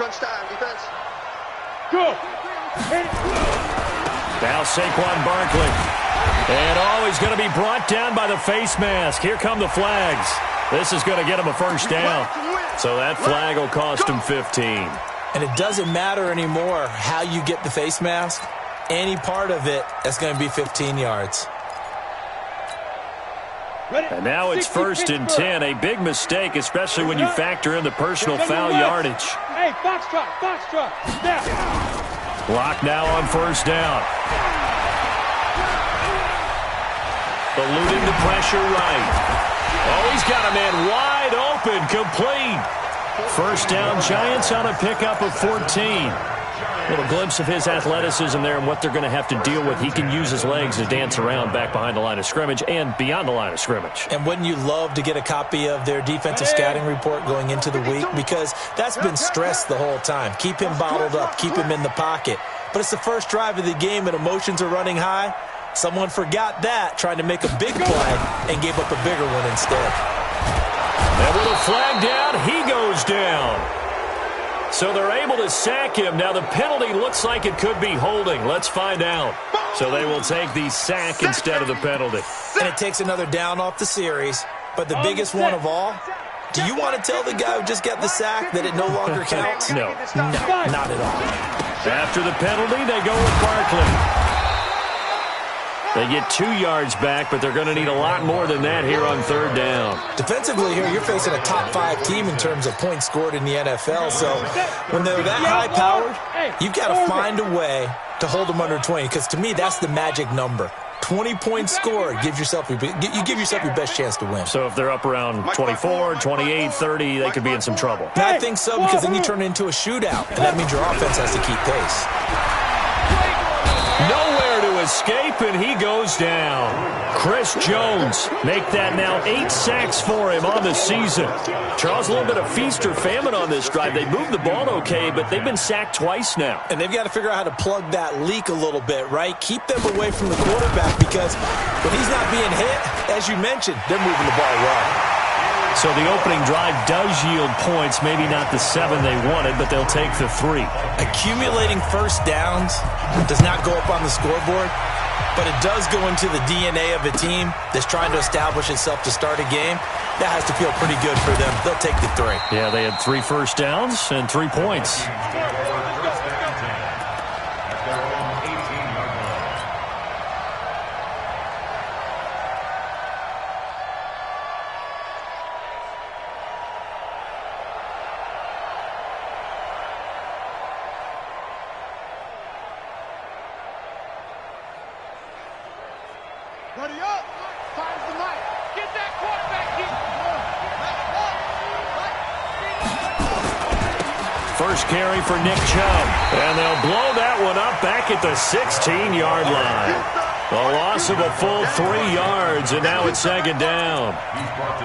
crunch time, defense. Go. Now Saquon Barkley. And he's going to be brought down by the face mask. Here come the flags. This is going to get him a first down. So that flag will cost him 15. And it doesn't matter anymore how you get the face mask. Any part of it, that's going to be 15 yards. And now it's 1st and 10. A big mistake, especially when you factor in the personal foul yardage. Hey, foxtrot. Now. Block now on 1st down. Eluding the pressure right. Oh, he's got a man wide open, complete. First down, Giants on a pickup of 14. Little glimpse of his athleticism there and what they're going to have to deal with. He can use his legs to dance around back behind the line of scrimmage and beyond the line of scrimmage. And wouldn't you love to get a copy of their defensive scouting report going into the week? Because that's been stressed the whole time. Keep him bottled up. Keep him in the pocket. But it's the first drive of the game and emotions are running high. Someone forgot that, trying to make a big play, and gave up a bigger one instead. And with a flag down, he goes down. So they're able to sack him. Now the penalty looks like it could be holding. Let's find out. So they will take the sack instead of the penalty. And it takes another down off the series. But the biggest one of all, do you want to tell the guy who just got the sack that it no longer counts? No. No, not at all. After the penalty, they go with Barkley. They get 2 yards back, but they're going to need a lot more than that here on 3rd down. Defensively here, you're facing a top-5 team in terms of points scored in the NFL. So when they're that high-powered, you've got to find a way to hold them under 20. Because to me, that's the magic number. 20 points scored, you give yourself your best chance to win. So if they're up around 24, 28, 30, they could be in some trouble. I think so, because then you turn it into a shootout, and that means your offense has to keep pace. Nowhere to escape, and he goes down. Chris Jones make that now 8 sacks for him on the season. Charles, a little bit of feast or famine on this drive. They moved the ball okay, but they've been sacked twice now. And they've got to figure out how to plug that leak a little bit, right? Keep them away from the quarterback, because when he's not being hit, as you mentioned, they're moving the ball well. So the opening drive does yield points, maybe not the 7 they wanted, but they'll take the 3. Accumulating first downs does not go up on the scoreboard, but it does go into the DNA of a team that's trying to establish itself to start a game. That has to feel pretty good for them. They'll take the 3. Yeah, they had 3 first downs and 3 points. Buddy up. Fires the mic. Get that quarterback kick. First carry for Nick Chubb. And they'll blow that one up back at the 16-yard line. A loss of a full 3 yards, and now it's 2nd down.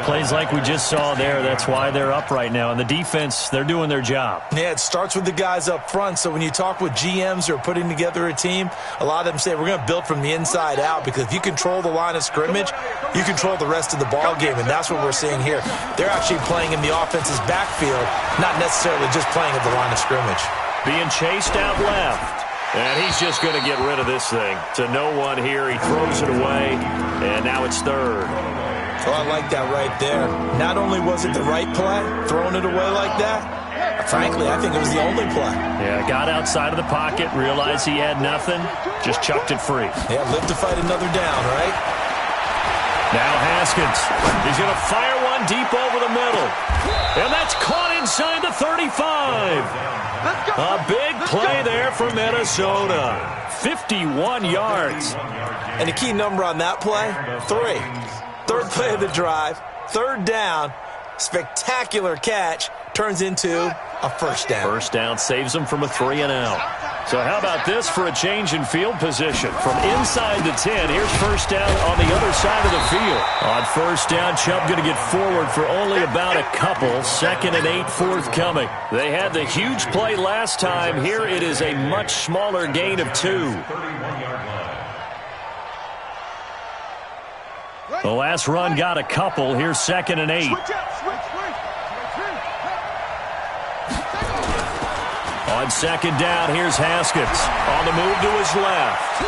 Plays like we just saw there. That's why they're up right now. And the defense, they're doing their job. Yeah, it starts with the guys up front. So when you talk with GMs who are putting together a team, a lot of them say we're going to build from the inside out, because if you control the line of scrimmage, you control the rest of the ball game, and that's what we're seeing here. They're actually playing in the offense's backfield, not necessarily just playing at the line of scrimmage. Being chased out left. And he's just going to get rid of this thing. To no one here. He throws it away. And now it's 3rd. Oh, I like that right there. Not only was it the right play, throwing it away like that, frankly, I think it was the only play. Yeah, got outside of the pocket, realized he had nothing, just chucked it free. Yeah, live to fight another down, right? Now Haskins. He's going to fire one deep over the middle. And that's caught inside the 35. A big play there for Minnesota. 51 yards. And the key number on that play, 3. 3rd play of the drive, 3rd down, spectacular catch, turns into a first down. First down saves them from a 3-and-out. So how about this for a change in field position? From inside the 10, here's first down on the other side of the field. On first down, Chubb going to get forward for only about a couple. 2nd and 8 forthcoming. They had the huge play last time. Here it is a much smaller gain of 2. The last run got a couple. Here's 2nd and 8. On second down, here's Haskins. On the move to his left.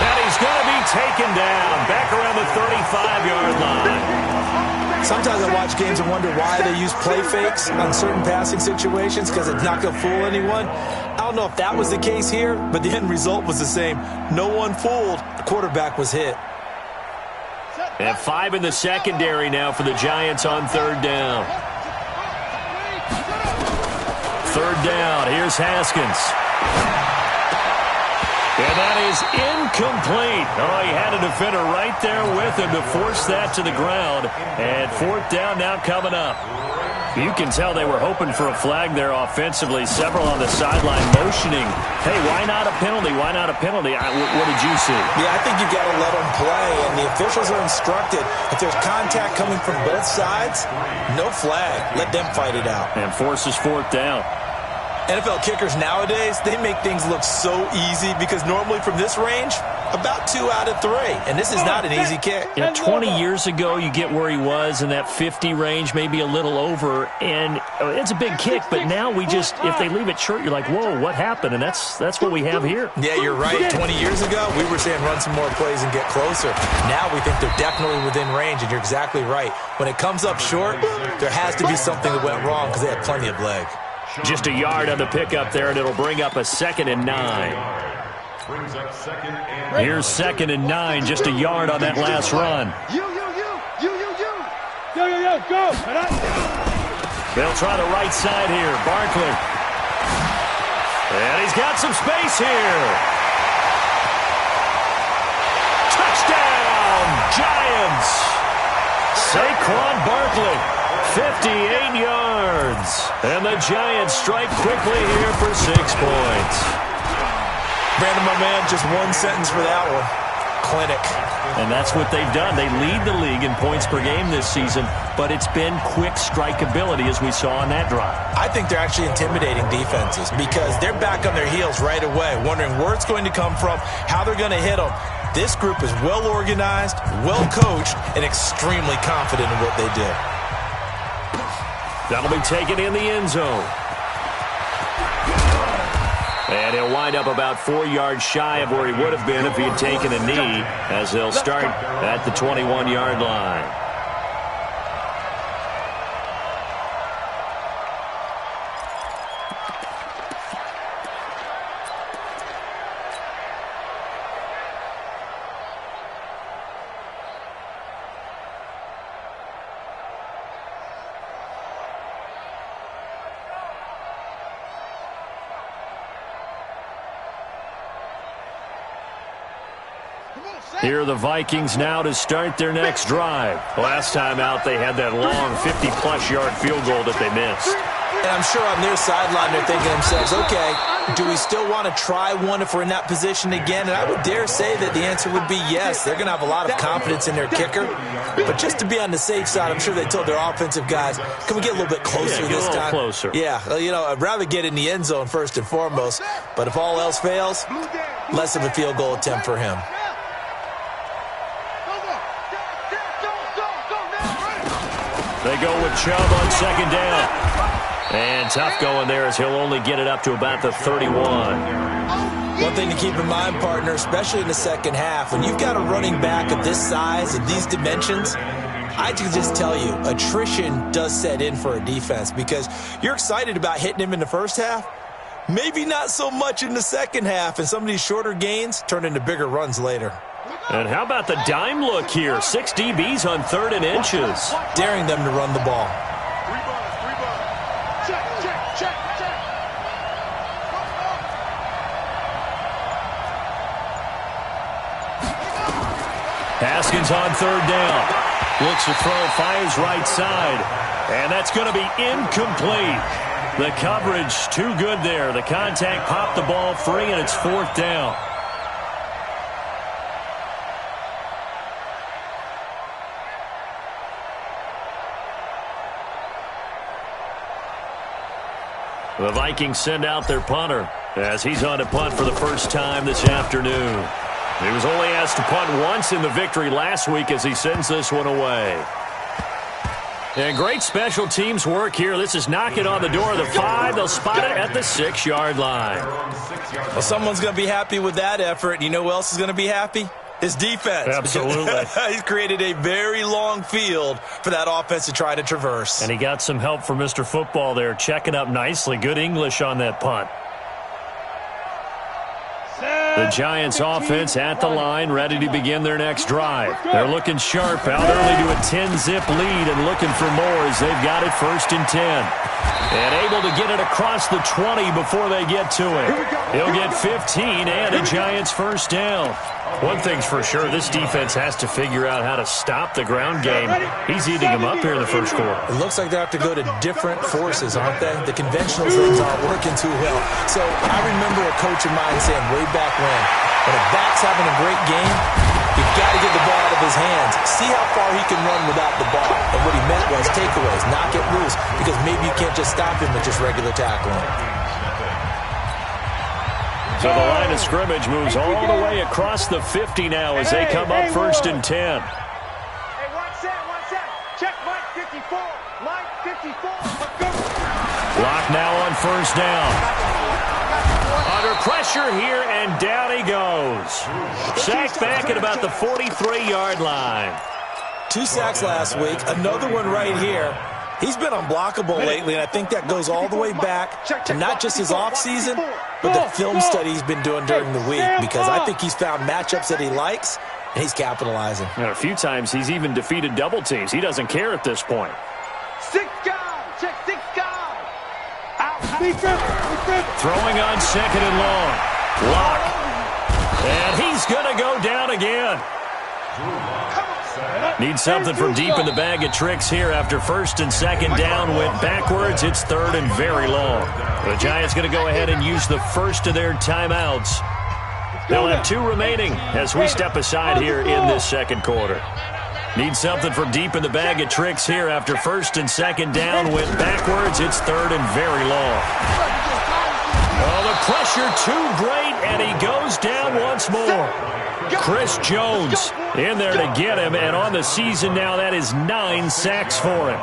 And he's going to be taken down back around the 35-yard line. Sometimes I watch games and wonder why they use play fakes on certain passing situations because it's not going to fool anyone. I don't know if that was the case here, but the end result was the same. No one fooled. The quarterback was hit. And 5 in the secondary now for the Giants on third down. Third down, here's Haskins. And that is incomplete. Oh, he had a defender right there with him to force that to the ground. And fourth down now coming up. You can tell they were hoping for a flag there offensively. Several on the sideline motioning. Hey, why not a penalty? Why not a penalty? What did you see? Yeah, I think you got to let them play. And the officials are instructed, if there's contact coming from both sides, no flag. Let them fight it out. And forces fourth down. NFL kickers nowadays, they make things look so easy because normally from this range, about 2 out of 3. And this is not an easy kick. Yeah, 20 years ago, you get where he was in that 50 range, maybe a little over. And it's a big kick, but now we just, if they leave it short, you're like, whoa, what happened? And that's what we have here. Yeah, you're right. 20 years ago, we were saying run some more plays and get closer. Now we think they're definitely within range, and you're exactly right. When it comes up short, there has to be something that went wrong because they had plenty of leg. Just a yard on the pickup there, and it'll bring up a 2nd and 9. Here's 2nd and 9, just a yard on that last run. Yo, go. They'll try the right side here. Barkley. And he's got some space here. Touchdown, Giants. Saquon Barkley. 58 yards. And the Giants strike quickly here for 6 points. Brandon, my man, just one sentence for that one. Clinic. And that's what they've done. They lead the league in points per game this season, but it's been quick strikeability as we saw on that drive. I think they're actually intimidating defenses because they're back on their heels right away, wondering where it's going to come from, how they're going to hit them. This group is well organized, well coached, and extremely confident in what they do. That'll be taken in the end zone. And he'll wind up about 4 yards shy of where he would have been if he had taken a knee, as they'll start at the 21-yard line. Here are the Vikings now to start their next drive. Last time out, they had that long 50-plus yard field goal that they missed. And I'm sure on their sideline, they're thinking to themselves, okay, do we still want to try one if we're in that position again? And I would dare say that the answer would be yes. They're going to have a lot of confidence in their kicker. But just to be on the safe side, I'm sure they told their offensive guys, can we get a little bit closer this time? Closer. Yeah, you know, I'd rather get in the end zone first and foremost. But if all else fails, less of a field goal attempt for him. They go with Chubb on second down. And tough going there as he'll only get it up to about the 31. One thing to keep in mind, partner, especially in the second half, when you've got a running back of this size and these dimensions, I can just tell you, attrition does set in for a defense because you're excited about hitting him in the first half. Maybe not so much in the second half, and some of these shorter gains turn into bigger runs later. And how about the dime look here? 6 DBs on 3rd and inches. Daring them to run the ball. Check. Haskins on 3rd down. Looks to throw, fires right side. And that's going to be incomplete. The coverage too good there. The contact popped the ball free, and it's 4th down. The Vikings send out their punter as he's on to punt for the first time this afternoon. He was only asked to punt once in the victory last week as he sends this one away. And great special teams work here. This is knocking on the door of the 5. They'll spot it at the 6-yard line. Well, someone's going to be happy with that effort. You know who else is going to be happy? His defense. Absolutely. He's created a very long field for that offense to try to traverse. And he got some help from Mr. Football there, checking up nicely. Good English on that punt. The Giants offense at the line, ready to begin their next drive. They're looking sharp, out early to a 10-zip lead and looking for more as they've got it 1st and 10. And able to get it across the 20 before they get to it. He'll get 15 and a Giants first down. One thing's for sure, this defense has to figure out how to stop the ground game. He's eating them up here in the first quarter. It looks like they have to go to different forces, aren't they? The conventional things aren't working too well. So I remember a coach of mine saying way back when a back's having a great game, you've got to get the ball out of his hands. See how far he can run without the ball. And what he meant was takeaways, knock it loose, because maybe you can't just stop him with just regular tackling. So the line of scrimmage moves all the way across the 50 now as they come up 1st and 10. Hey, one set. Check Mike 54. Mike 54. Let's go. Lock now on 1st down. Under pressure here, and down he goes. Sacked back at about the 43-yard line. 2 sacks last week, another one right here. He's been unblockable lately, and I think that goes all the way back to not just his offseason, but the film study he's been doing during the week, because I think he's found matchups that he likes, and he's capitalizing. And a few times he's even defeated double teams. He doesn't care at this point. 6 guys. Check 6 guys. Out. Defense. Throwing on 2nd and long. Lock. And he's going to go down again. Needs something from deep in the bag of tricks here after 1st and 2nd down. Went backwards. It's 3rd and very long. The Giants going to go ahead and use the first of their timeouts. They'll have 2 remaining as we step aside here in this second quarter. Needs something from deep in the bag of tricks here after 1st and 2nd down. Went backwards. It's 3rd and very long. Oh, the pressure too great, and he goes down once more. Chris Jones in there to get him, and on the season now, that is 9 sacks for him.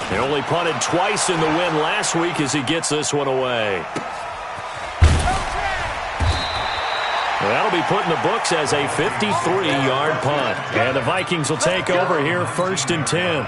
He only punted twice in the win last week as he gets this one away. Well, that'll be put in the books as a 53-yard punt. And the Vikings will take over here 1st and 10.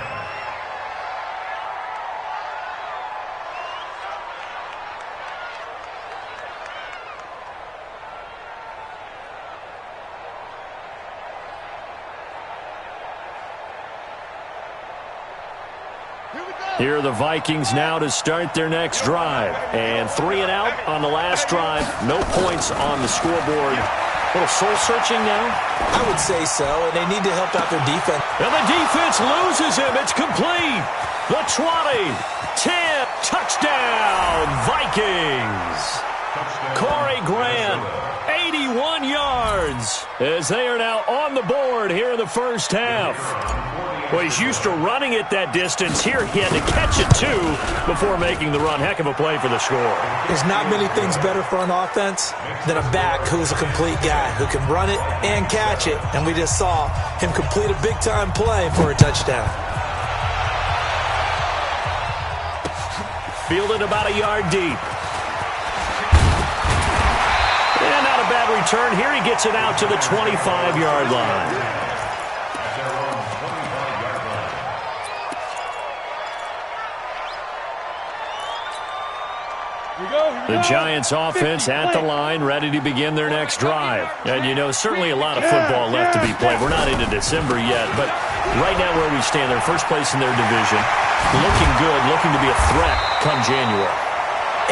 Here are the Vikings now to start their next drive. And 3 and out on the last drive. No points on the scoreboard. A little soul-searching now? I would say so, and they need to help out their defense. And the defense loses him. It's complete. The 20, 10, touchdown, Vikings. Corey Grant, 81 yards, as they are now on the board here in the first half. Well, he's used to running it that distance. Here he had to catch it, too, before making the run. Heck of a play for the score. There's not many things better for an offense than a back who's a complete guy, who can run it and catch it. And we just saw him complete a big-time play for a touchdown. Fielded about a yard deep. And not a bad return. Here he gets it out to the 25-yard line. The Giants offense at the line, ready to begin their next drive. And, you know, certainly a lot of football left to be played. We're not into December yet, but right now where we stand, they're first place in their division. Looking good, looking to be a threat come January.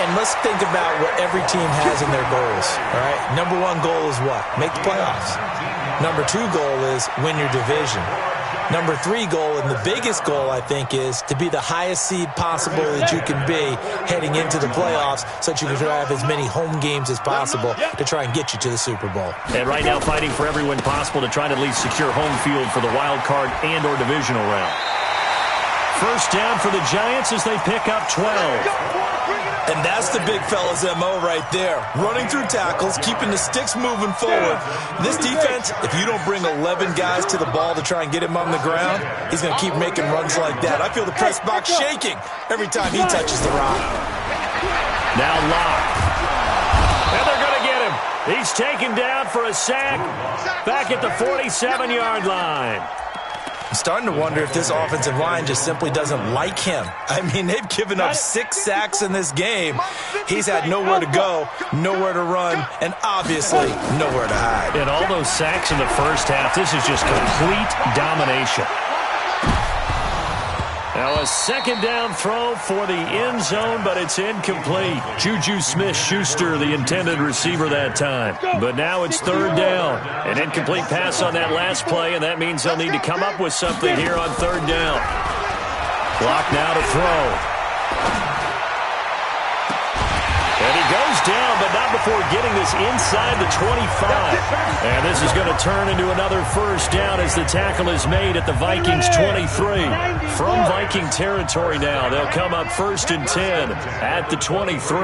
And let's think about what every team has in their goals, all right? Number 1 goal is what? Make the playoffs. Number 2 goal is win your division. Number 3 goal, and the biggest goal, I think, is to be the highest seed possible that you can be heading into the playoffs so that you can have as many home games as possible to try and get you to the Super Bowl. And right now fighting for every win possible to try to at least secure home field for the wild card and or divisional round. first down for the Giants as they pick up 12. And that's the big fella's MO right there. Running through tackles, keeping the sticks moving forward. This defense, if you don't bring 11 guys to the ball to try and get him on the ground, he's going to keep making runs like that. I feel the press box shaking every time he touches the rock. Now Locke. And they're going to get him. He's taken down for a sack back at the 47-yard line. I'm starting to wonder if this offensive line just simply doesn't like him. I mean, they've given up 6 sacks in this game. He's had nowhere to go, nowhere to run, and obviously nowhere to hide. And all those sacks in the first half, this is just complete domination. Now a second down throw for the end zone, but it's incomplete. Juju Smith-Schuster, the intended receiver that time. But now it's third down. An incomplete pass on that last play, and that means they'll need to come up with something here on third down. Clock now to throw. And he goes down, but not before getting this inside the 25. And this is going to turn into another first down as the tackle is made at the Vikings 23. From Viking territory now, they'll come up first and 10 at the 23.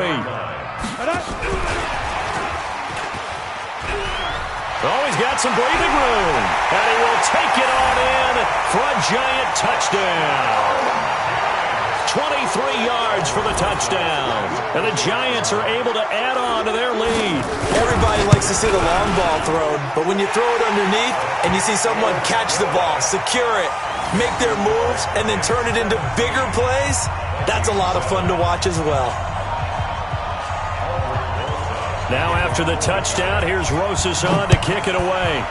Oh, he's got some breathing room. And he will take it on in for a Giant touchdown. 23 yards for the touchdown. And the Giants are able to add on to their lead. Everybody likes to see the long ball thrown, but when you throw it underneath and you see someone catch the ball, secure it, make their moves, and then turn it into bigger plays, that's a lot of fun to watch as well. Now after the touchdown, here's Rosas on to kick it away.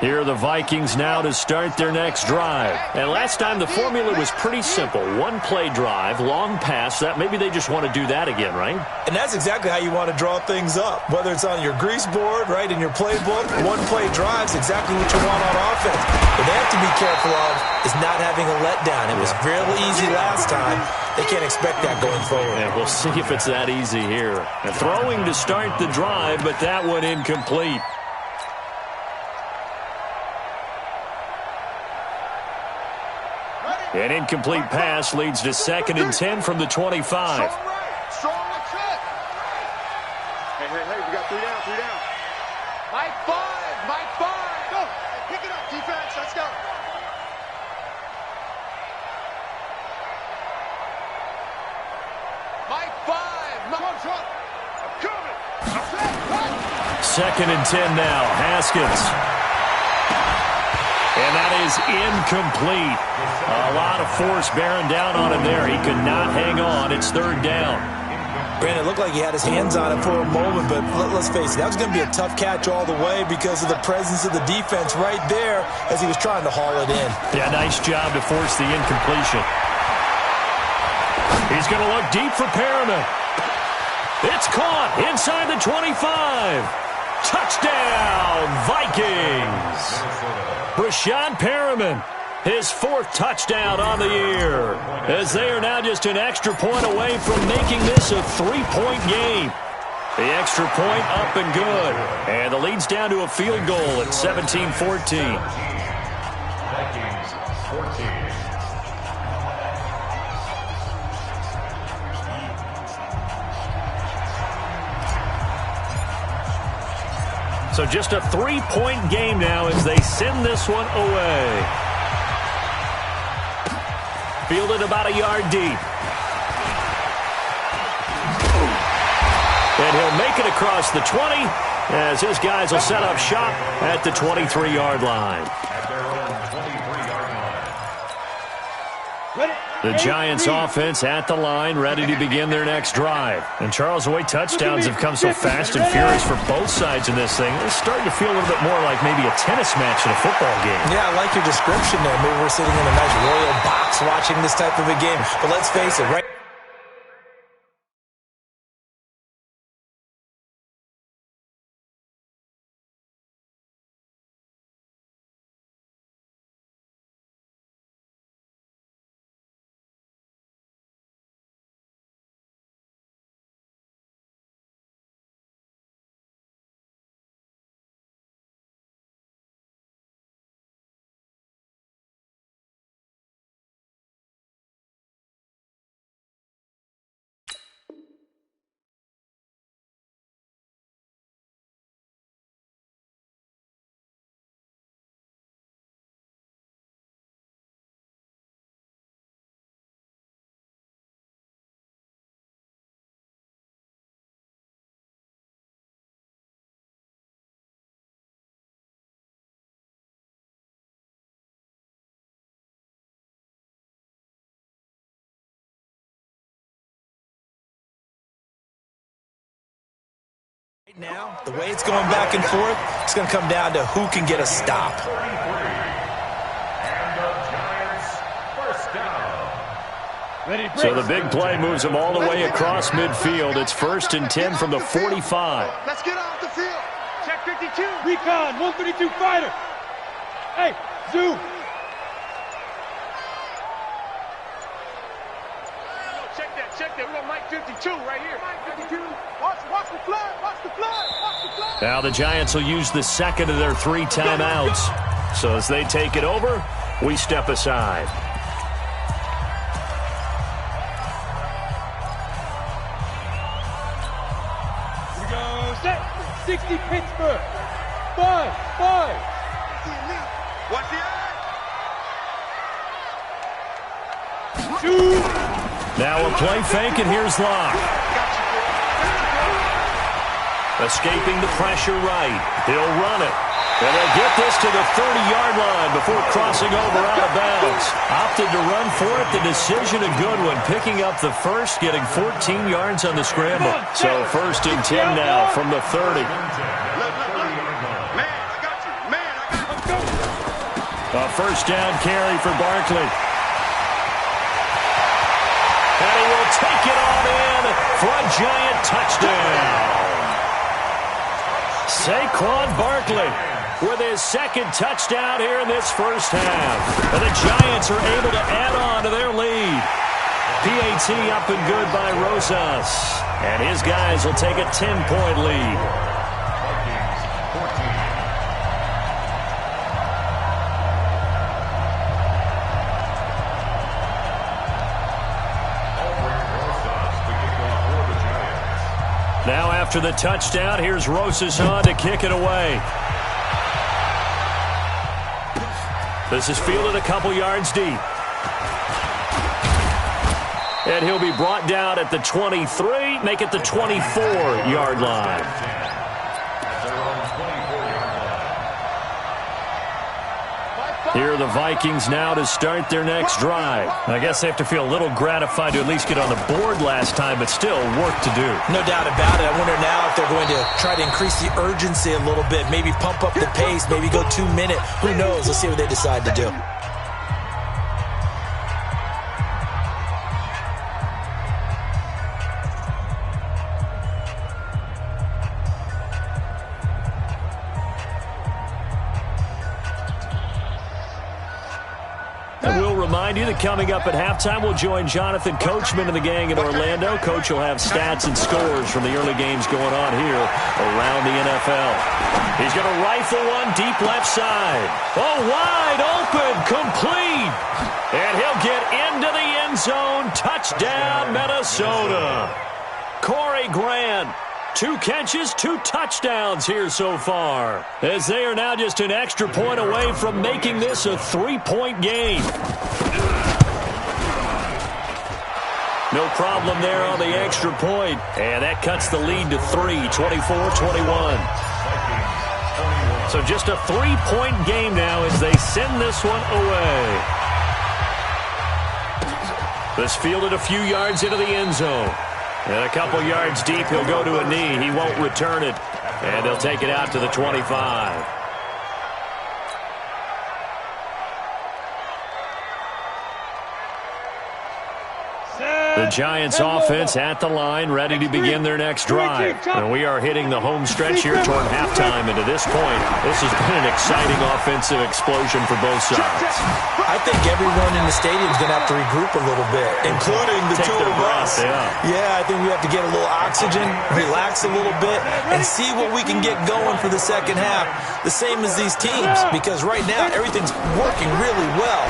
Here are the Vikings now to start their next drive. And last time the formula was pretty simple. One play drive, long pass. That maybe they just want to do that again, right? And that's exactly how you want to draw things up. Whether it's on your grease board, right, in your playbook, one play drive's exactly what you want on offense. What they have to be careful of is not having a letdown. It was fairly easy last time. They can't expect that going forward. Yeah, we'll see if it's that easy here. And throwing to start the drive, but that one incomplete. An incomplete pass leads to second and 10 from the 25. Strong check. Hey, we got 3 down. Mike 5. Go. Pick it up, defense. Let's go. Mike 5. I'm coming. Second and 10 now. Haskins. And that is incomplete. A lot of force bearing down on him there. He could not hang on. It's third down. Brandon, it looked like he had his hands on it for a moment, but let's face it, that was going to be a tough catch all the way because of the presence of the defense right there as he was trying to haul it in. Yeah, nice job to force the incompletion. He's going to look deep for Perriman. It's caught inside the 25. Touchdown, Vikings. Breshad Perriman, his 4th touchdown on the year, as they are now just an extra point away from making this a 3-point game. The extra point up and good, and the lead's down to a field goal at 17-14. Vikings 14. So just a 3-point game now as they send this one away. Fielded about a yard deep. And he'll make it across the 20 as his guys will set up shop at the 23-yard line. At their own 23-yard line. The Giants offense at the line, ready to begin their next drive. And Charles, the way touchdowns have come so fast and furious for both sides in this thing, it's starting to feel a little bit more like maybe a tennis match in a football game. Yeah, I like your description there. Maybe we're sitting in a nice royal box watching this type of a game. But let's face it, right Now, the way it's going back and forth, it's going to come down to who can get a stop. So the big play moves them all the way across midfield. It's 1st and 10 from the 45. Let's get off the field. Check 52. Recon, 132 fighter. Hey, zoom. Check that. We got Mike 52 right here. Mike 52. Watch the flag. Watch the flag. Now the Giants will use the second of their 3 timeouts. So as they take it over, we step aside. Here we go. Set. 60 Pittsburgh. 5. Watch the eye. Shoot. Now a play fake, and here's Locke. Escaping the pressure right. He'll run it. And they'll get this to the 30-yard line before crossing over out of bounds. Opted to run for it. The decision a good one. Picking up the first, getting 14 yards on the scramble. So 1st and 10 now from the 30. A first down carry for Barkley. And he will take it on in for a Giant touchdown. Saquon Barkley with his 2nd touchdown here in this first half. And the Giants are able to add on to their lead. PAT up and good by Rosas. And his guys will take a 10-point lead. Now after the touchdown, here's Rosas on to kick it away. This is fielded a couple yards deep. And he'll be brought down at the 23, make it the 24-yard line. Here are the Vikings now to start their next drive. I guess they have to feel a little gratified to at least get on the board last time, but still work to do. No doubt about it. I wonder now if they're going to try to increase the urgency a little bit, maybe pump up the pace, maybe go 2 minute. Who knows? Let's see what they decide to do. Remind you that coming up at halftime, we'll join Jonathan Coachman and the gang in Orlando. Coach will have stats and scores from the early games going on here around the NFL. He's going to rifle one deep left side. Oh, wide open, complete. And he'll get into the end zone. Touchdown, Minnesota. Corey Grant. 2 catches, 2 touchdowns here so far, as they are now just an extra point away from making this a 3-point game. No problem there on the extra point, and that cuts the lead to 3, 24-21. So just a 3-point game now as they send this one away. This fielded a few yards into the end zone. And a couple yards deep, he'll go to a knee. He won't return it. And they'll take it out to the 25. The Giants offense at the line, ready to begin their next drive. And we are hitting the home stretch here toward halftime. And to this point, this has been an exciting offensive explosion for both sides. I think everyone in the stadium is going to have to regroup a little bit, including the two of us. Yeah, I think we have to get a little oxygen, relax a little bit, and see what we can get going for the second half. The same as these teams, because right now everything's working really well.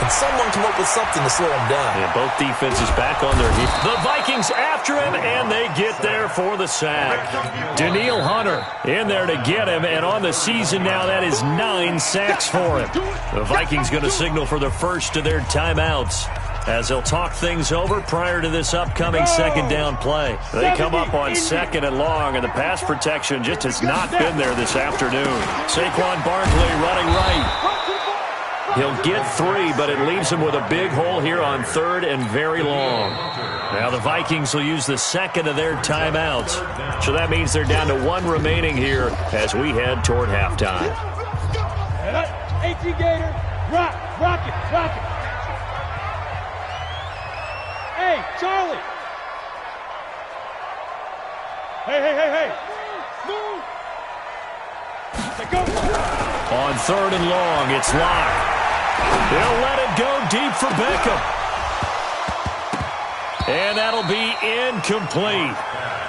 Can someone come up with something to slow them down? Yeah, both defenses back on their heels. The Vikings after him, and they get there for the sack. Danielle Hunter in there to get him, and on the season now, that is 9 sacks for him. The Vikings going to signal for the first of their timeouts as they'll talk things over prior to this upcoming second down play. They come up on 2nd and long, and the pass protection just has not been there this afternoon. Saquon Barkley running right. He'll get 3, but it leaves him with a big hole here on 3rd and very long. Now the Vikings will use the second of their timeouts. So that means they're down to 1 remaining here as we head toward halftime. 18 Gator, rock it. Hey, Charlie. Hey. Move. Go. On 3rd and long, it's locked. They'll let it go deep for Beckham. And that'll be incomplete.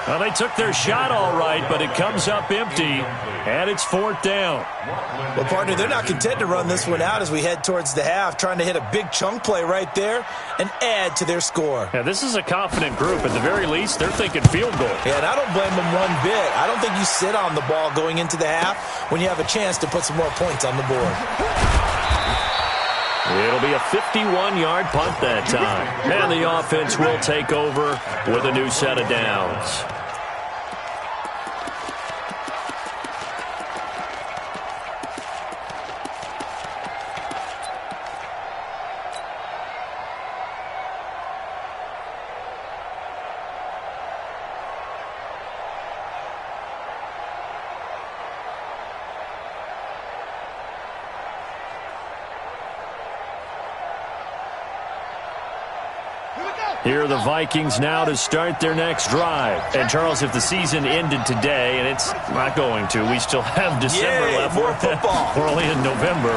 Well, they took their shot all right, but it comes up empty, and it's 4th down. Well, partner, they're not content to run this one out as we head towards the half, trying to hit a big chunk play right there and add to their score. Yeah, this is a confident group. At the very least, they're thinking field goal. Yeah, and I don't blame them one bit. I don't think you sit on the ball going into the half when you have a chance to put some more points on the board. It'll be a 51-yard punt that time. And the offense will take over with a new set of downs. Here are the Vikings now to start their next drive. And, Charles, if the season ended today, and it's not going to, we still have December left. More football. We're only in November.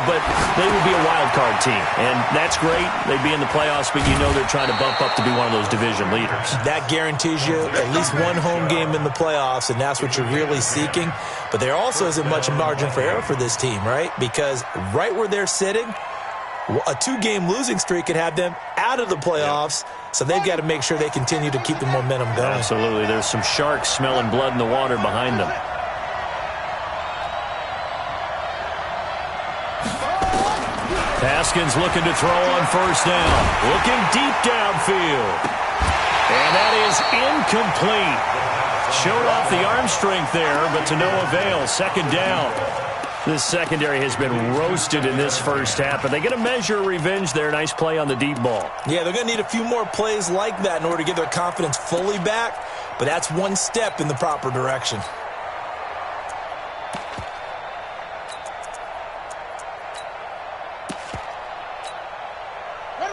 But they would be a wild card team. And that's great. They'd be in the playoffs, but you know they're trying to bump up to be one of those division leaders. That guarantees you at least one home game in the playoffs, and that's what you're really seeking. But there also isn't much margin for error for this team, right? Because right where they're sitting, a 2-game losing streak could have them out of the playoffs, so they've got to make sure they continue to keep the momentum going. Absolutely. There's some sharks smelling blood in the water behind them. Haskins looking to throw on 1st down. Looking deep downfield. And that is incomplete. Showed off the arm strength there, but to no avail. 2nd down. This secondary has been roasted in this first half, but they get a measure of revenge there. Nice play on the deep ball. Yeah, they're going to need a few more plays like that in order to get their confidence fully back, but that's one step in the proper direction.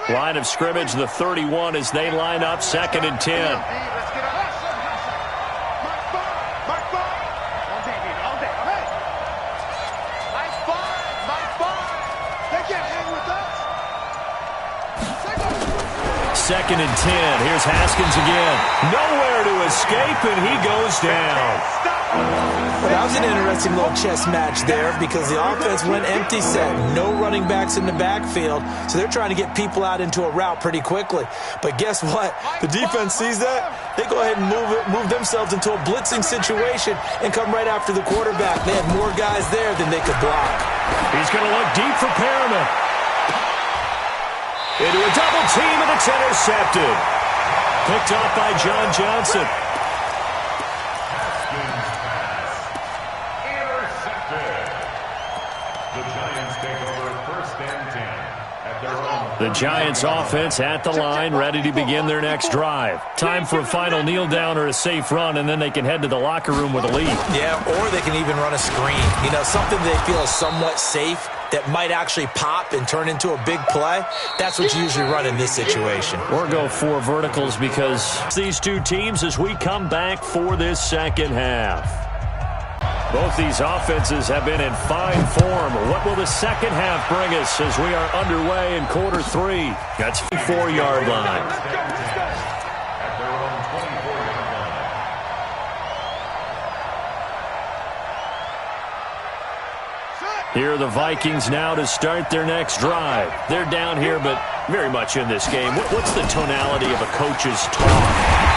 Line of scrimmage, the 31 as they line up, 2nd and 10. Second and 10. Here's Haskins again. Nowhere to escape, and he goes down. Well, that was an interesting little chess match there because the offense went empty set. No running backs in the backfield, so they're trying to get people out into a route pretty quickly. But guess what? The defense sees that. They go ahead and move themselves into a blitzing situation and come right after the quarterback. They had more guys there than they could block. He's going to look deep for Perriman. Into a double team, and it's intercepted. Picked off by John Johnson. Intercepted. The Giants take over 1st and 10 at their own. The Giants offense at the line, ready to begin their next drive. Time for a final kneel down or a safe run, and then they can head to the locker room with a lead. Yeah, or they can even run a screen. You know, something they feel is somewhat safe that might actually pop and turn into a big play. That's what you usually run in this situation. Or go 4 verticals because these two teams as we come back for this second half. Both these offenses have been in fine form. What will the second half bring us as we are underway in quarter 3? That's 4-yard line. At their own 24-yard line. Here are the Vikings now to start their next drive. They're down here, but very much in this game. What's the tonality of a coach's talk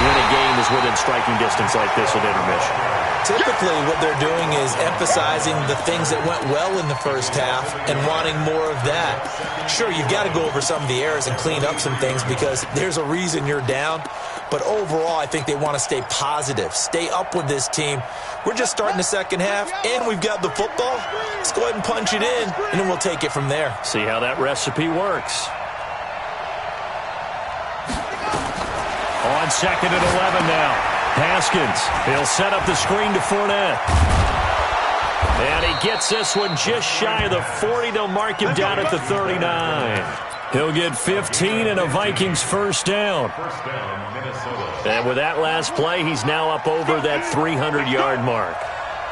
when a game is within striking distance like this at intermission? Typically, what they're doing is emphasizing the things that went well in the first half and wanting more of that. Sure, you've got to go over some of the errors and clean up some things because there's a reason you're down. But overall, I think they want to stay positive, stay up with this team. We're just starting the second half, and we've got the football. Let's go ahead and punch it in, and then we'll take it from there. See how that recipe works. On 2nd and 11 now. Haskins, he'll set up the screen to Fournette. And he gets this one just shy of the 40. They'll mark him down at the 39. He'll get 15 and a Vikings first down. And with that last play, he's now up over that 300-yard mark.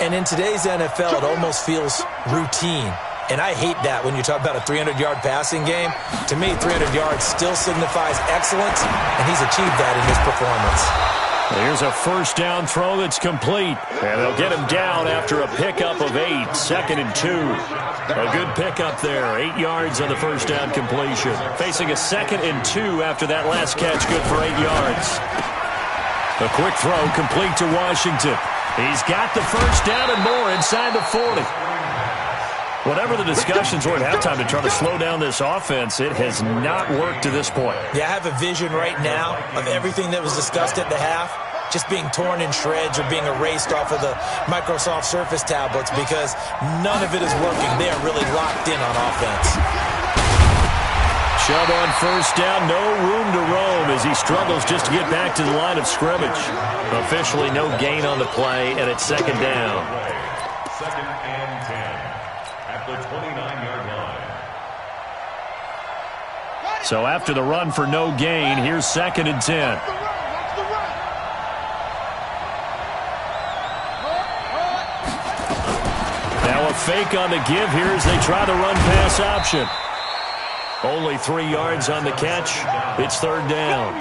And in today's NFL, it almost feels routine. And I hate that when you talk about a 300-yard passing game. To me, 300 yards still signifies excellence, and he's achieved that in his performance. Here's a first down throw that's complete. And they'll get him down after a pickup of 8, 2nd and 2. A good pickup there, 8 yards on the first down completion. Facing a 2nd and 2 after that last catch, good for 8 yards. A quick throw complete to Washington. He's got the first down and more inside the 40. Whatever the discussions were at halftime to try to slow down this offense, it has not worked to this point. Yeah, I have a vision right now of everything that was discussed at the half just being torn in shreds or being erased off of the Microsoft Surface tablets because none of it is working. They are really locked in on offense. Chubb on first down, no room to roam as he struggles just to get back to the line of scrimmage. Officially no gain on the play, and it's 2nd down. 2nd and 10 at the 29-yard line. So after the run for no gain, here's 2nd and 10. Now a fake on the give here as they try the run-pass option. Only 3 yards on the catch. It's 3rd down.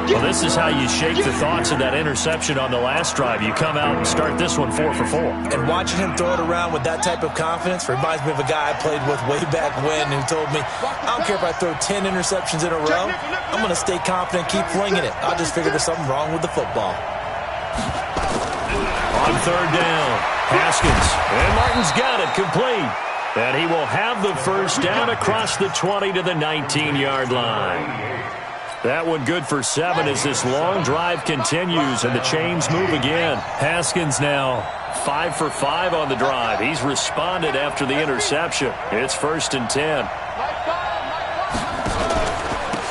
Well, this is how you shake the thoughts of that interception on the last drive. You come out and start this one 4 for 4. And watching him throw it around with that type of confidence reminds me of a guy I played with way back when who told me, I don't care if I throw 10 interceptions in a row. I'm going to stay confident, keep flinging it. I'll just figure there's something wrong with the football. On 3rd down, Haskins. And Martin's got it complete. And he will have the first down across the 20 to the 19-yard line. That one good for 7 as this long drive continues and the chains move again. Haskins now 5 for 5 on the drive. He's responded after the interception. It's 1st and 10.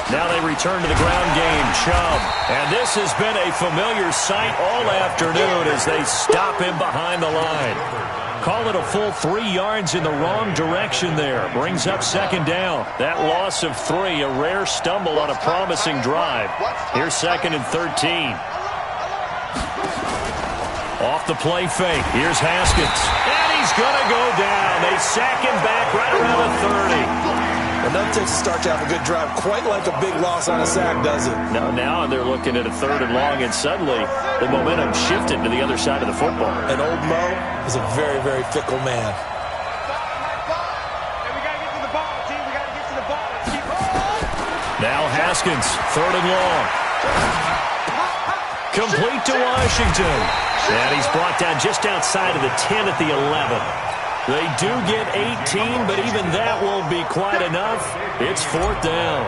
Now they return to the ground game. Chubb. And this has been a familiar sight all afternoon as they stop him behind the line. Call it a full 3 yards in the wrong direction there. Brings up 2nd down. That loss of 3, a rare stumble on a promising drive. Here's 2nd and 13. Off the play fake. Here's Haskins. And he's going to go down. They sack him back right around the 30. And that takes a start to have a good drive. Quite like a big loss on a sack, does it? Now they're looking at a 3rd and long, and suddenly the momentum shifted to the other side of the football. And old Mo is a very, very fickle man. Now Haskins, 3rd and long. Complete to Washington. And he's brought down just outside of the 10 at the 11. They do get 18, but even that won't be quite enough. It's 4th down.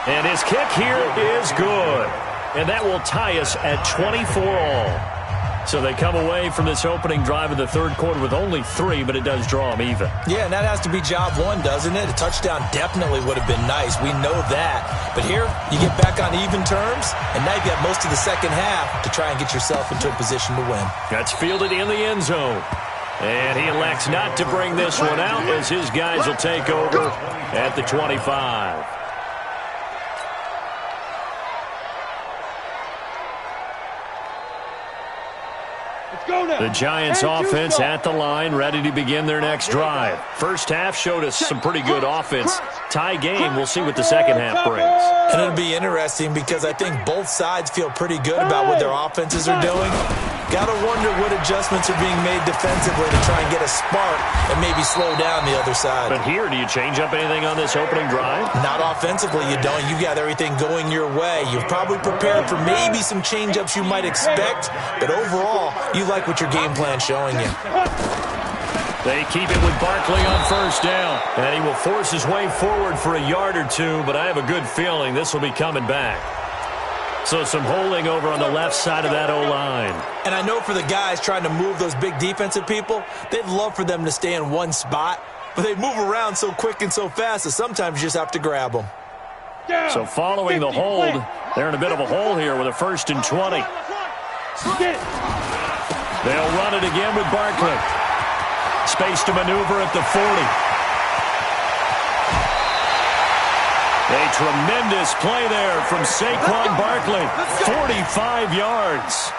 And his kick here is good. And that will tie us at 24 all. So they come away from this opening drive of the 3rd quarter with only 3, but it does draw them even. Yeah, and that has to be job 1, doesn't it? A touchdown definitely would have been nice. We know that. But here, you get back on even terms, and now you got most of the second half to try and get yourself into a position to win. That's fielded in the end zone. And he elects not to bring this one out as his guys will take over at the 25. The Giants offense at the line, ready to begin their next drive. First half showed us some pretty good offense. Tie game, we'll see what the second half brings. And it'll be interesting because I think both sides feel pretty good about what their offenses are doing. Got to wonder what adjustments are being made defensively to try and get a spark and maybe slow down the other side. But here, do you change up anything on this opening drive? Not offensively, you don't. You got everything going your way. You've probably prepared for maybe some change-ups you might expect, but overall, you like what your game plan's showing you. They keep it with Barkley on first down. And he will force his way forward for a yard or two, but I have a good feeling this will be coming back. So some holding over on the left side of that O-line. And I know for the guys trying to move those big defensive people, they'd love for them to stay in one spot, but they move around so quick and so fast that sometimes you just have to grab them. So following the hold, they're in a bit of a hole here with a 1st and 20. They'll run it again with Barkley. Space to maneuver at the 40. A tremendous play there from Saquon Barkley. 45 yards.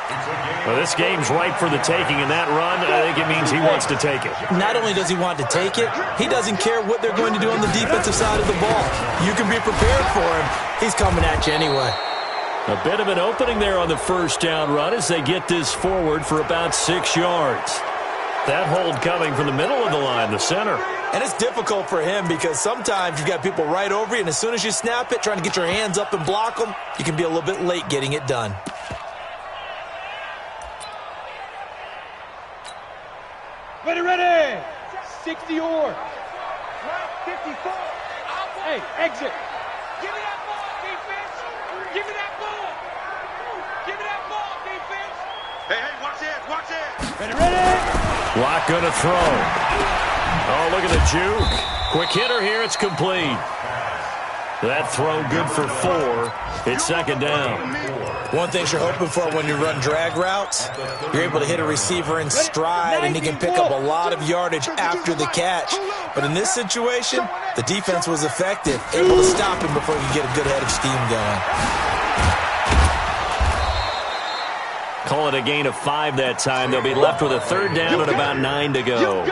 Well, this game's ripe for the taking, and that run, I think it means he wants to take it. Not only does he want to take it, he doesn't care what they're going to do on the defensive side of the ball. You can be prepared for him. He's coming at you anyway. A bit of an opening there on the first down run as they get this forward for about 6 yards. That hold coming from the middle of the line, the center. And it's difficult for him because sometimes you've got people right over you, and as soon as you snap it, trying to get your hands up and block them, you can be a little bit late getting it done. Ready. 60 yards. 54. Hey, exit. Give me that ball, defense. Give me that ball. Give me that ball, defense. Hey, watch it. Ready. Block going to throw. Oh, look at the juke. Quick hitter here. It's complete. That throw good for 4. It's 2nd down. One thing you're hoping for when you run drag routes, you're able to hit a receiver in stride, and he can pick up a lot of yardage after the catch. But in this situation, the defense was effective, able to stop him before he could get a good head of steam going. Call it a gain of 5 that time. They'll be left with a 3rd down and about 9 to go.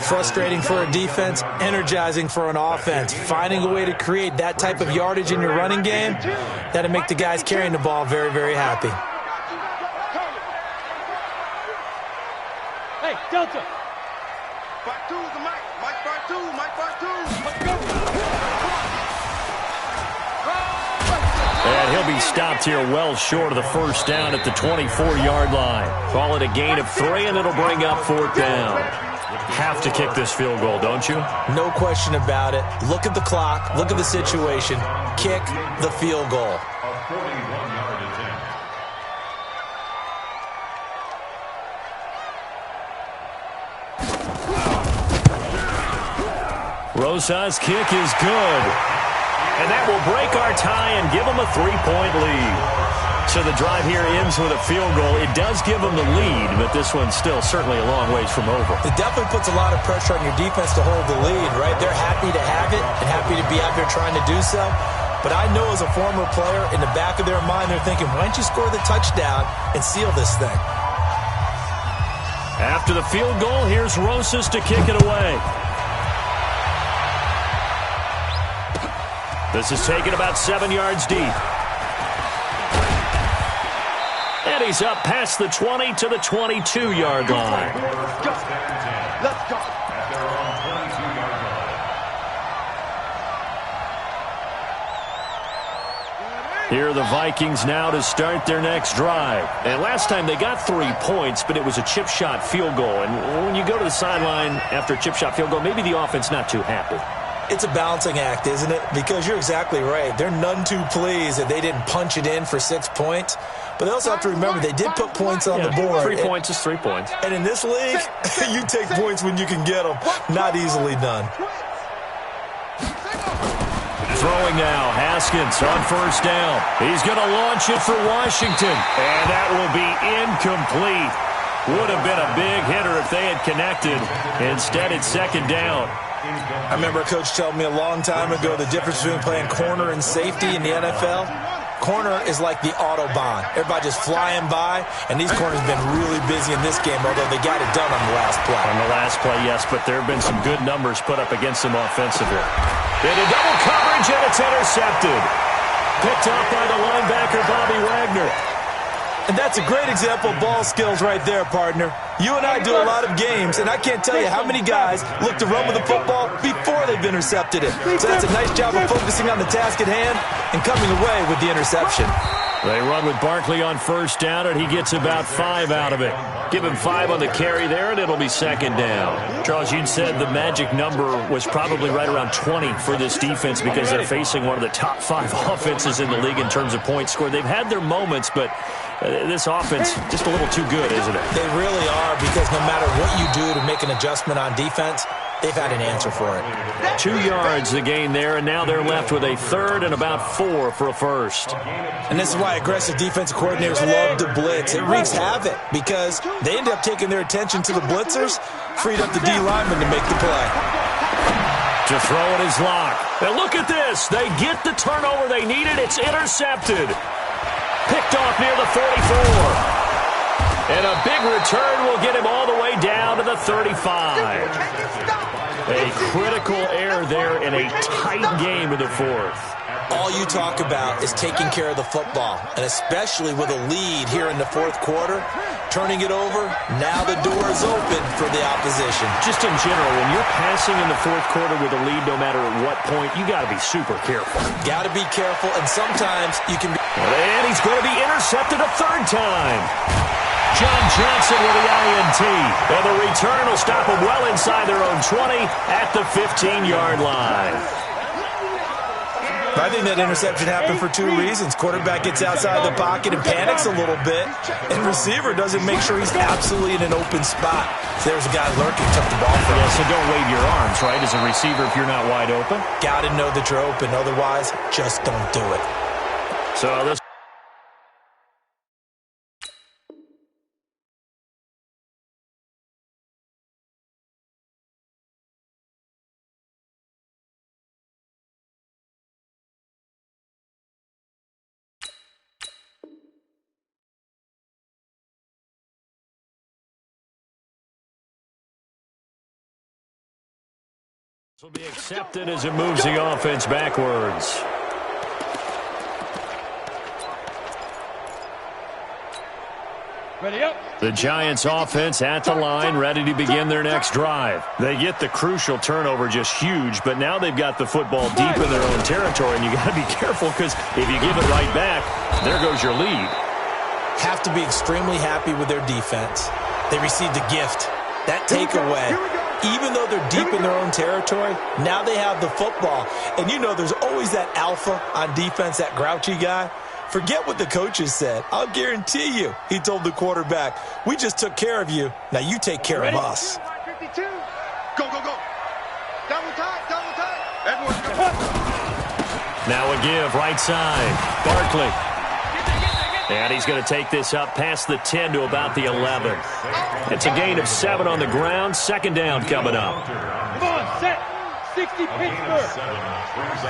Frustrating for a defense, energizing for an offense. Finding a way to create that type of yardage in your running game, that'll make the guys carrying the ball very, very happy. Hey, Delta. Part 2 is the mic. Mike part 2. Let's go. And he'll be stopped here well short of the 1st down at the 24-yard line. Call it a gain of 3, and it'll bring up 4th down. Have to kick this field goal, don't you? No question about it. Look at the clock. Look at the situation. Kick the field goal. A 41-yard attempt. Rosa's kick is good. And that will break our tie and give them a 3-point lead. So the drive here ends with a field goal. It does give them the lead, but this one's still certainly a long ways from over. It definitely puts a lot of pressure on your defense to hold the lead, right? They're happy to have it and happy to be out there trying to do so. But I know as a former player, in the back of their mind, they're thinking, why don't you score the touchdown and seal this thing? After the field goal, here's Rosas to kick it away. This is taken about 7 yards deep. And he's up past the 20 to the 22-yard line. Let's go. At their own 22-yard line. Here are the Vikings now to start their next drive. And last time they got 3 points, but it was a chip shot field goal. And when you go to the sideline after a chip shot field goal, maybe the offense not too happy. It's a balancing act, isn't it? Because you're exactly right. They're none too pleased that they didn't punch it in for 6 points. But they also have to remember they did put points on the board. 3 points is 3 points. And in this league, you take points when you can get them. Not easily done. Throwing now, Haskins on first down. He's going to launch it for Washington. And that will be incomplete. Would have been a big hitter if they had connected. Instead, it's 2nd down. I remember a coach telling me a long time ago the difference between playing corner and safety in the NFL. Corner is like the Autobahn. Everybody just flying by, and these corners have been really busy in this game, although they got it done on the last play. On the last play, yes, but there have been some good numbers put up against them offensively. Into double coverage, and it's intercepted. Picked up by the linebacker, Bobby Wagner. And that's a great example of ball skills right there, partner. You and I do a lot of games, and I can't tell you how many guys look to run with the football before they've intercepted it. So that's a nice job of focusing on the task at hand and coming away with the interception. They run with Barkley on first down, and he gets about 5 out of it. Give him 5 on the carry there, and it'll be second down. Charles, you said the magic number was probably right around 20 for this defense because they're facing one of the top 5 offenses in the league in terms of points scored. They've had their moments, but this offense just a little too good, isn't it? They really are, because no matter what you do to make an adjustment on defense, they've had an answer for it. 2 yards the gain there, and now they're left with a third and about 4 for a first. And this is why aggressive defensive coordinators love to blitz. It wreaks havoc because they end up taking their attention to the blitzers, freed up the D lineman to make the play. To throw it is Locke. And look at this. They get the turnover they needed. It's intercepted. Picked off near the 44. And a big return will get him all the way down to the 35. A critical error there in a tight game in the fourth. All you talk about is taking care of the football, and especially with a lead here in the fourth quarter, turning it over, now the door is open for the opposition. Just in general, when you're passing in the fourth quarter with a lead, no matter at what point, you got to be super careful. Got to be careful, and sometimes you can be... And he's going to be intercepted a third time. John Johnson with the INT. And the return will stop them well inside their own 20 at the 15-yard line. I think that interception happened for 2 reasons. Quarterback gets outside the pocket and panics a little bit, and receiver doesn't make sure he's absolutely in an open spot. So there's a guy lurking, took the ball from him. Yeah, so don't wave your arms, right, as a receiver if you're not wide open? Got to know that you're open. Otherwise, just don't do it. So this... will be accepted as it moves the offense backwards. Ready up. The Giants offense at the line, ready to begin their next drive. They get the crucial turnover, just huge, but now they've got the football deep in their own territory, and you got to be careful because if you give it right back, there goes your lead. Have to be extremely happy with their defense. They received a gift. That takeaway, even though they're deep in their own territory, now they have the football. And you know there's always that alpha on defense, that grouchy guy. Forget what the coaches said. I'll guarantee you, he told the quarterback, we just took care of you. Now you take care of us. 52. Go, go, go. Double tight, double tight. Everyone go. Now a give, right side. Barkley. And he's going to take this up past the 10 to about the 11. It's a gain of 7 on the ground. Second down coming up. Come on, set. 60 Pittsburgh.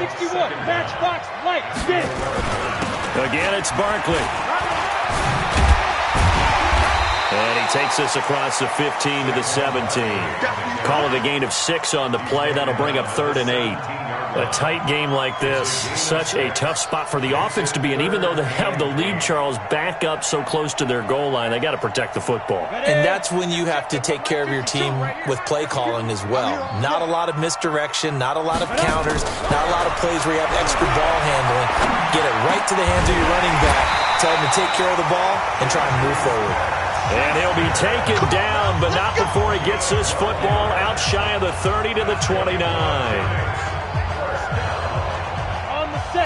61, matchbox, light, spin. Again, it's Barkley. And he takes this across the 15 to the 17. Call it a gain of 6 on the play. That'll bring up 3rd and 8. A tight game like this, such a tough spot for the offense to be in. Even though they have the lead, Charles, back up so close to their goal line, they got to protect the football. And that's when you have to take care of your team with play calling as well. Not a lot of misdirection, not a lot of counters, not a lot of plays where you have extra ball handling. Get it right to the hands of your running back, tell him to take care of the ball, and try and move forward. And he'll be taken down, but not before he gets this football out shy of the 30 to the 29.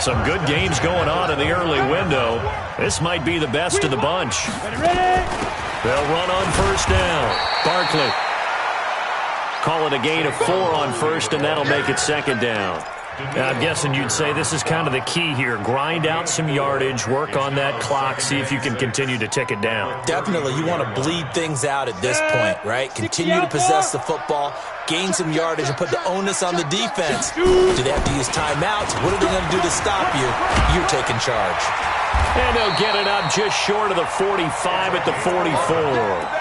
Some good games going on in the early window. This might be the best of the bunch. They'll run on first down. Barkley. Call it a gain of 4 on first, and that'll make it second down. Now, I'm guessing you'd say this is kind of the key here. Grind out some yardage, work on that clock, see if you can continue to tick it down. Definitely. You want to bleed things out at this point, right? Continue to possess the football, gain some yardage, and put the onus on the defense. Do they have to use timeouts? What are they going to do to stop you? You're taking charge. And they'll get it up just short of the 45 at the 44.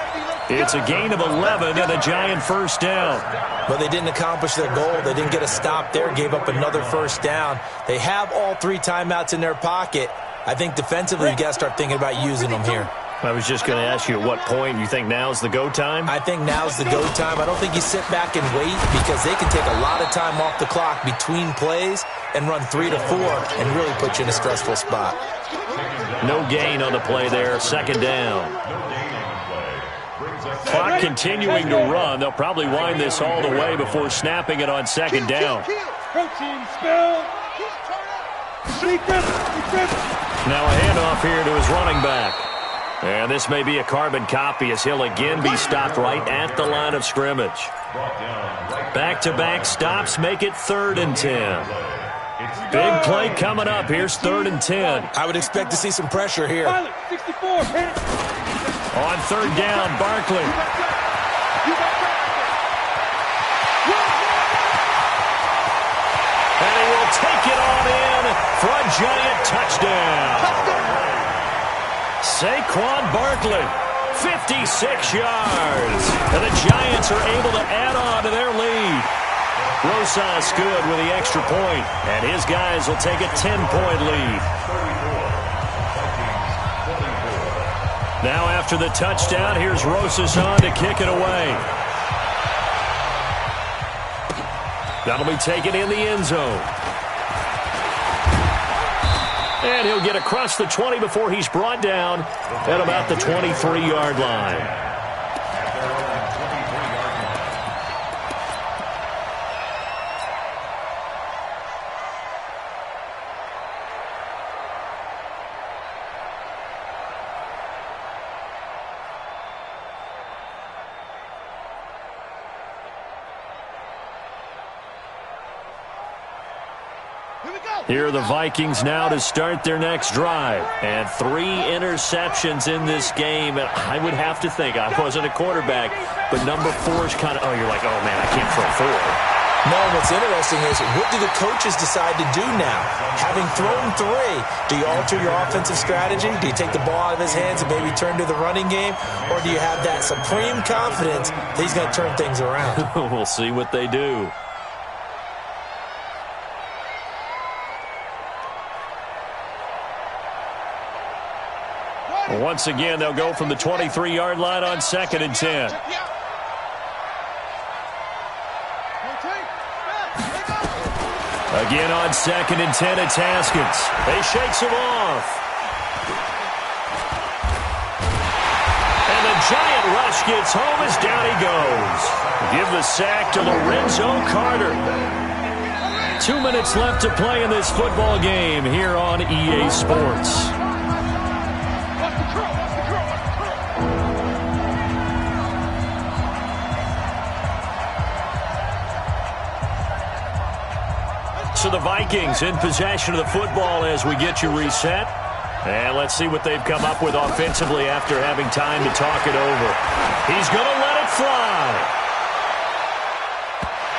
It's a gain of 11 and a Giant first down. But they didn't accomplish their goal. They didn't get a stop there, gave up another first down. They have all 3 timeouts in their pocket. I think defensively you got to start thinking about using them here. I was just going to ask you at what point you think now's the go time? I think now's the go time. I don't think you sit back and wait because they can take a lot of time off the clock between plays and run 3 to 4 and really put you in a stressful spot. No gain on the play there. Second down. Clock continuing to run. They'll probably wind this all the way before snapping it on second down. Protein spill. Now a handoff here to his running back. And this may be a carbon copy as he'll again be stopped right at the line of scrimmage. Back-to-back stops make it 3rd and 10. Big play coming up. Here's 3rd and 10. I would expect to see some pressure here. 64. On 3rd down, Barkley. And he will take it on in for a giant touchdown. Saquon Barkley, 56 yards. And the Giants are able to add on to their lead. Rosas good with the extra point, and his guys will take a 10-point lead. Now after the touchdown, here's Rosas on to kick it away. That'll be taken in the end zone. And he'll get across the 20 before he's brought down at about the 23-yard line. Here are the Vikings now to start their next drive. And 3 interceptions in this game. And I would have to think, I wasn't a quarterback, but number 4 is kind of, you're like, oh, man, I can't throw 4. No, what's interesting is, what do the coaches decide to do now? Having thrown 3, do you alter your offensive strategy? Do you take the ball out of his hands and maybe turn to the running game? Or do you have that supreme confidence that he's going to turn things around? We'll see what they do. Once again, they'll go from the 23-yard line on 2nd and 10. Again on 2nd and 10, it's Haskins. He shakes him off. And the giant rush gets home as down he goes. Give the sack to Lorenzo Carter. 2 minutes left to play in this football game here on EA Sports. So the Vikings in possession of the football as we get you reset. And let's see what they've come up with offensively after having time to talk it over. He's going to let it fly.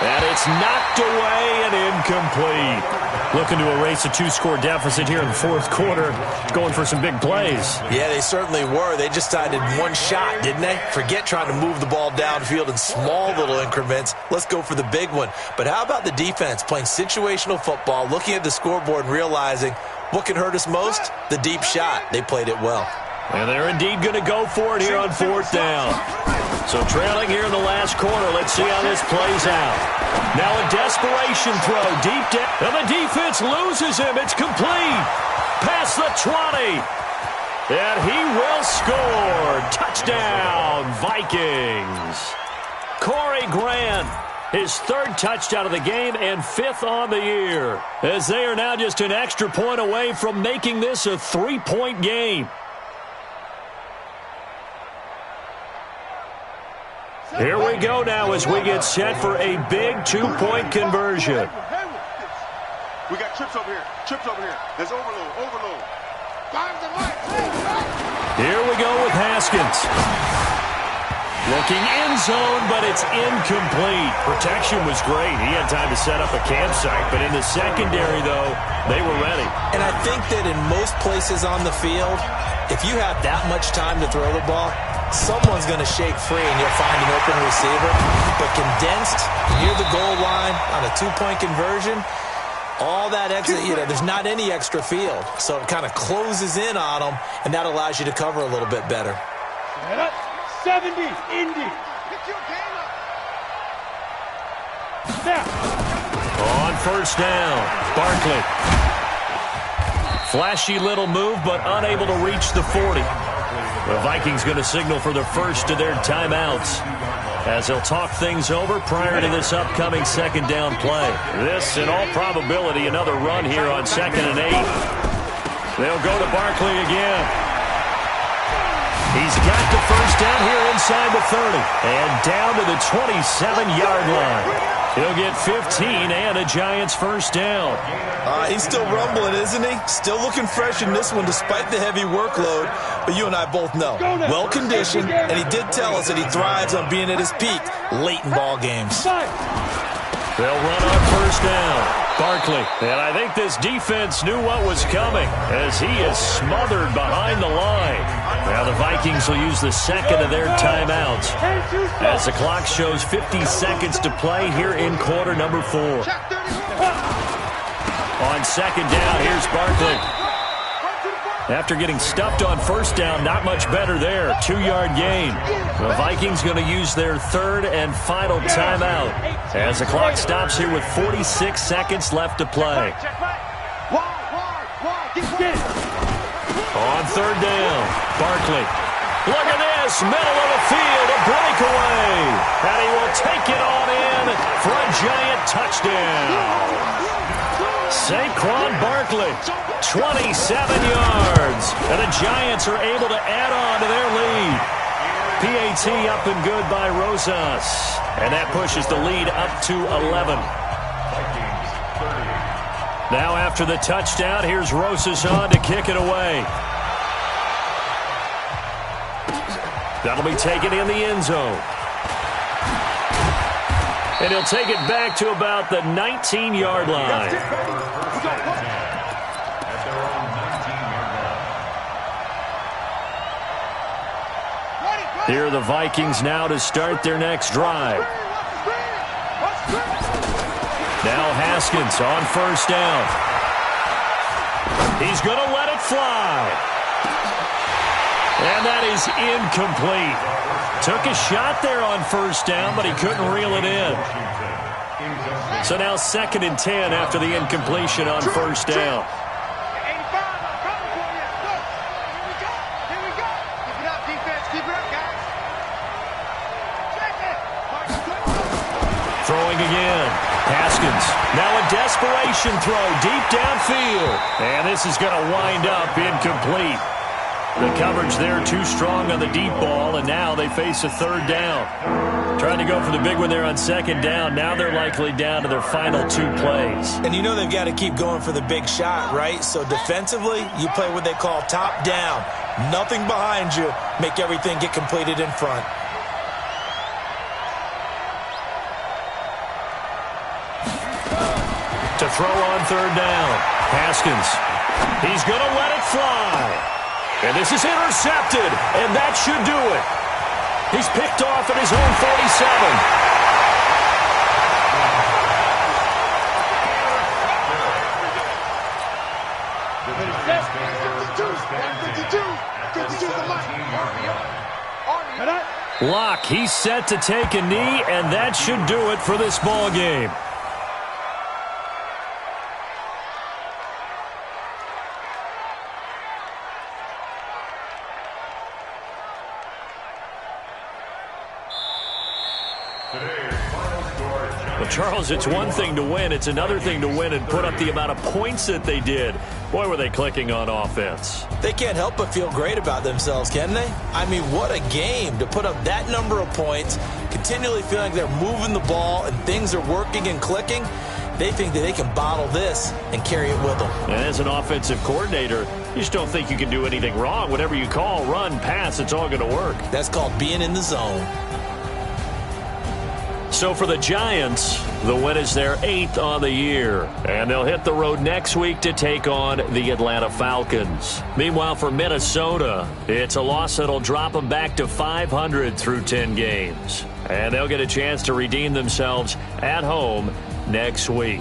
And it's knocked away and incomplete. Looking to erase a 2-score deficit here in the 4th quarter. Going for some big plays. Yeah, they certainly were. They just decided one shot, didn't they? Forget trying to move the ball downfield in small little increments. Let's go for the big one. But how about the defense playing situational football, looking at the scoreboard and realizing what can hurt us most? The deep shot. They played it well. And they're indeed going to go for it here on 4th down. So trailing here in the last quarter. Let's see how this plays out. Now a desperation throw deep down. And the defense loses him. It's complete. Past the 20. And he will score. Touchdown, Vikings. Corey Grant, his 3rd touchdown of the game and 5th on the year. As they are now just an extra point away from making this a 3-point game. Here we go now as we get set for a big 2-point conversion. We got trips over here. Trips over here. There's overload. Here we go with Haskins. Looking in zone, but it's incomplete. Protection was great. He had time to set up a campsite, but in the secondary, though, they were ready. And I think that in most places on the field, if you have that much time to throw the ball, someone's going to shake free and you'll find an open receiver. But condensed near the goal line on a 2-point conversion, all that extra, there's not any extra field. So it kind of closes in on them, and that allows you to cover a little bit better. 70s, Indy. Snap. On 1st down, Barkley. Flashy little move, but unable to reach the 40. The Vikings going to signal for the first of their timeouts as they'll talk things over prior to this upcoming second down play. This, in all probability, another run here on 2nd and 8. They'll go to Barkley again. He's got the first down here inside the 30 and down to the 27-yard line. He'll get 15 and a Giants first down. He's still rumbling, isn't he? Still looking fresh in this one despite the heavy workload. But you and I both know, well-conditioned, and he did tell us that he thrives on being at his peak late in ball games. They'll run on first down. Barkley, and I think this defense knew what was coming as he is smothered behind the line. Now the Vikings will use the second of their timeouts as the clock shows 50 seconds to play here in quarter number 4. On second down, here's Barkley. After getting stuffed on first down, not much better there. 2-yard gain. The Vikings going to use their third and final timeout as the clock stops here with 46 seconds left to play. On third down, Barkley. Look at this, middle of the field, a breakaway. And he will take it on in for a Giant touchdown. Saquon Barkley, 27 yards. And the Giants are able to add on to their lead. PAT up and good by Rosas. And that pushes the lead up to 11. Now after the touchdown, here's Rosas on to kick it away. That'll be taken in the end zone. And he'll take it back to about the 19-yard line. Here are the Vikings now to start their next drive. Now Haskins on first down. He's going to let it fly. And that is incomplete. Took a shot there on first down, but he couldn't reel it in. So now 2nd and 10 after the incompletion on first down. Throwing again. Haskins. Now a desperation throw deep downfield. And this is going to wind up incomplete. The coverage there too strong on the deep ball, and now they face a third down. Trying to go for the big one there on second down. Now they're likely down to their final 2 plays. And you know they've got to keep going for the big shot, right? So defensively, you play what they call top down. Nothing behind you. Make everything get completed in front. To throw on third down. Haskins. He's going to let it fly. And this is intercepted, and that should do it. He's picked off at his own 47. Locke, he's set to take a knee, and that should do it for this ball game. Well, Charles, it's one thing to win. It's another thing to win and put up the amount of points that they did. Boy, were they clicking on offense. They can't help but feel great about themselves, can they? I mean, what a game to put up that number of points, continually feeling like they're moving the ball and things are working and clicking. They think that they can bottle this and carry it with them. And as an offensive coordinator, you just don't think you can do anything wrong. Whatever you call, run, pass, it's all going to work. That's called being in the zone. So for the Giants, the win is their 8th on the year. And they'll hit the road next week to take on the Atlanta Falcons. Meanwhile, for Minnesota, it's a loss that'll drop them back to 500 through 10 games. And they'll get a chance to redeem themselves at home next week.